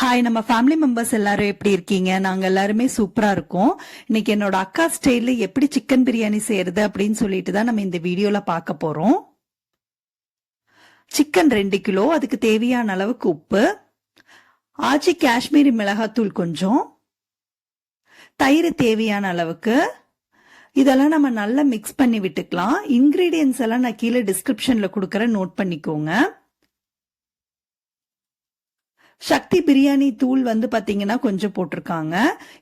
Hi, நம்ம family members எல்லாரும் எப்படி இருக்கீங்க? நாங்க எல்லாருமே சூப்பரா இருக்கோம். இன்னைக்கு என்னோட அக்கா ஸ்டைல்ல எப்படி சிக்கன் பிரியாணி செய்யறது அப்படின்னு சொல்லிட்டு தான் நம்ம இந்த வீடியோல பார்க்க போறோம். சிக்கன் 2 கிலோ, அதுக்கு தேவையான அளவுக்கு உப்பு, ஆச்சி காஷ்மீரி மிளகாத்தூள் கொஞ்சம், தயிர் தேவையான அளவுக்கு. இதெல்லாம் நம்ம நல்லா மிக்ஸ் பண்ணி விட்டுக்கலாம். இன்கிரீடியன்ஸ் எல்லாம் நான் கீழே டிஸ்கிரிப்ஷன்ல கொடுக்கறேன், நோட் பண்ணிக்கோங்க. சக்தி பிரியாணி தூள் வந்து பாத்தீங்கன்னா கொஞ்சம் போட்டிருக்காங்க.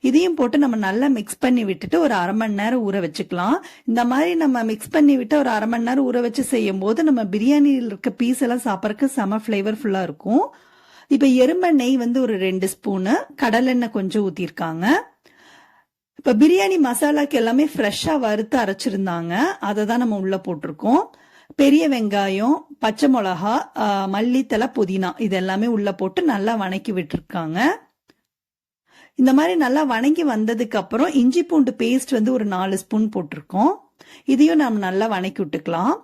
இதையும் போட்டு நம்ம நல்லா மிக்ஸ் பண்ணி விட்டுட்டு ஒரு அரை மணி நேரம் ஊற வச்சுக்கலாம். இந்த மாதிரி நம்ம மிக்ஸ் பண்ணி விட்டு ஒரு அரை மணி நேரம் ஊற வச்சு செய்யும் போது நம்ம பிரியாணியில் இருக்க பீஸ் எல்லாம் சாப்பிட்றதுக்கு செம ஃபிளேவர்ஃபுல்லா இருக்கும். இப்ப எறும்பெண்ணெய் வந்து ஒரு 2 ஸ்பூனு, கடலெண்ணெய் கொஞ்சம் ஊத்திருக்காங்க. இப்ப பிரியாணி மசாலாக்கு எல்லாமே ஃப்ரெஷ்ஷா வறுத்து அரைச்சிருந்தாங்க, அதை தான் நம்ம உள்ள போட்டிருக்கோம். பெரிய வெங்காயம், பச்சை மிளகா, மல்லித்தலை, புதினா இது எல்லாமே உள்ள போட்டு நல்லா வணக்கி விட்டுருக்காங்க. இந்த மாதிரி நல்லா வணங்கி வந்ததுக்கு அப்புறம் இஞ்சி பூண்டு பேஸ்ட் வந்து ஒரு 4 ஸ்பூன் போட்டிருக்கோம். இதையும் நம்ம நல்லா வணக்கி விட்டுக்கலாம்.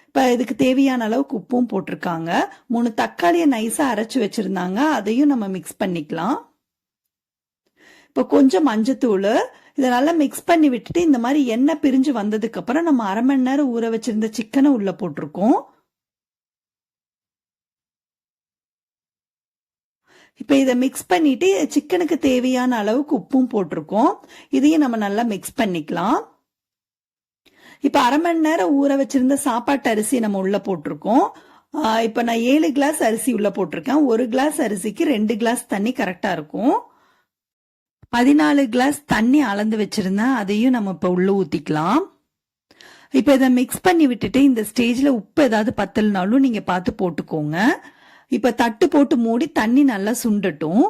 இப்ப இதுக்கு தேவையான அளவுக்கு உப்பும் போட்டிருக்காங்க. 3 தக்காளியை நைஸா அரைச்சு வச்சிருந்தாங்க, அதையும் நம்ம மிக்ஸ் பண்ணிக்கலாம். இப்ப கொஞ்சம் மஞ்சத்தூள், இதை நல்லா மிக்ஸ் பண்ணி விட்டுட்டு இந்த மாதிரி எண்ணெய் பிரிஞ்சு வந்ததுக்கு அப்புறம் நம்ம அரை மணி நேரம் ஊற வச்சிருந்த சிக்கனை உள்ள போட்டிருக்கோம். இப்ப இதை மிக்ஸ் பண்ணிட்டு சிக்கனுக்கு தேவையான அளவுக்கு உப்பும் போட்டிருக்கோம். இதையும் நம்ம நல்லா மிக்ஸ் பண்ணிக்கலாம். இப்ப அரை மணி நேரம் ஊற வச்சிருந்த சாப்பாட்டு அரிசி நம்ம உள்ள போட்டிருக்கோம். இப்ப நான் 7 கிளாஸ் அரிசி உள்ள போட்டிருக்கேன். 1 கிளாஸ் அரிசிக்கு 2 கிளாஸ் தண்ணி கரெக்டா இருக்கும். 14 கிளாஸ் தண்ணி அளந்து வச்சிருந்தேன், அதையும் நம்ம இப்ப உள்ள ஊத்திக்கலாம். இப்ப இதை மிக்ஸ் பண்ணி விட்டுட்டு இந்த ஸ்டேஜ்ல உப்பு ஏதாவது பத்தலனாலும் நீங்க பார்த்து போட்டுக்கோங்க. இப்ப தட்டு போட்டு மூடி தண்ணி நல்லா சுண்டட்டும்.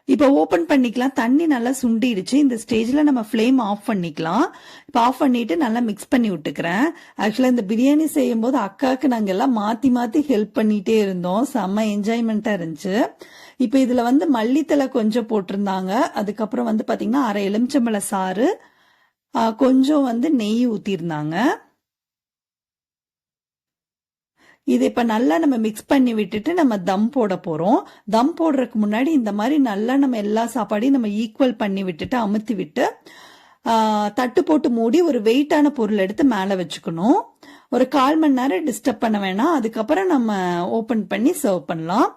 இப்ப ஓபன் பண்ணிக்கலாம். தண்ணி நல்லா சுண்டிடுச்சு. இந்த ஸ்டேஜ்ல நம்ம ஃப்ளேம் ஆஃப் பண்ணிக்கலாம். இப்ப ஆஃப் பண்ணிட்டு நல்லா மிக்ஸ் பண்ணி விட்டுக்கிறேன். ஆக்சுவலா இந்த பிரியாணி செய்யும் போது அக்காவுக்கு நாங்க எல்லாம் மாத்தி மாத்தி ஹெல்ப் பண்ணிட்டே இருந்தோம். செம்ம என்ஜாய்மெண்டா இருந்துச்சு. இப்ப இதுல வந்து மல்லித்தலை கொஞ்சம் போட்டிருந்தாங்க. அதுக்கப்புறம் வந்து பாத்தீங்கன்னா அரை எலுமிச்சம்பழ சாறு, கொஞ்சம் வந்து நெய் ஊத்திருந்தாங்க. இது இப்ப நல்லா நம்ம மிக்ஸ் பண்ணி விட்டுட்டு நம்ம தம் போட போறோம். தம் போடுறதுக்கு முன்னாடி இந்த மாதிரி நல்லா நம்ம எல்லா சாப்பாடையும் நம்ம ஈக்குவல் பண்ணி விட்டுட்டு அமுத்தி விட்டு தட்டு போட்டு மூடி ஒரு வெயிட்டான பொருள் எடுத்து மேல வச்சுக்கணும். ஒரு 1/4 மணி நேரம் டிஸ்டர்ப் பண்ண வேணாம். அதுக்கப்புறம் நம்ம ஓபன் பண்ணி சர்வ் பண்ணலாம்.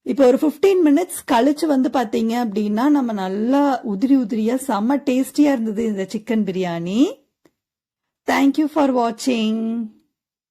இப்போ ஒரு 15 மினிட்ஸ் கழிச்சு வந்து பாத்தீங்க அப்படின்னா நம்ம நல்லா உதிரி உதிரியா செம்ம டேஸ்டியா இருந்தது இந்த சிக்கன் பிரியாணி. தேங்க்யூ ஃபார் வாட்சிங்.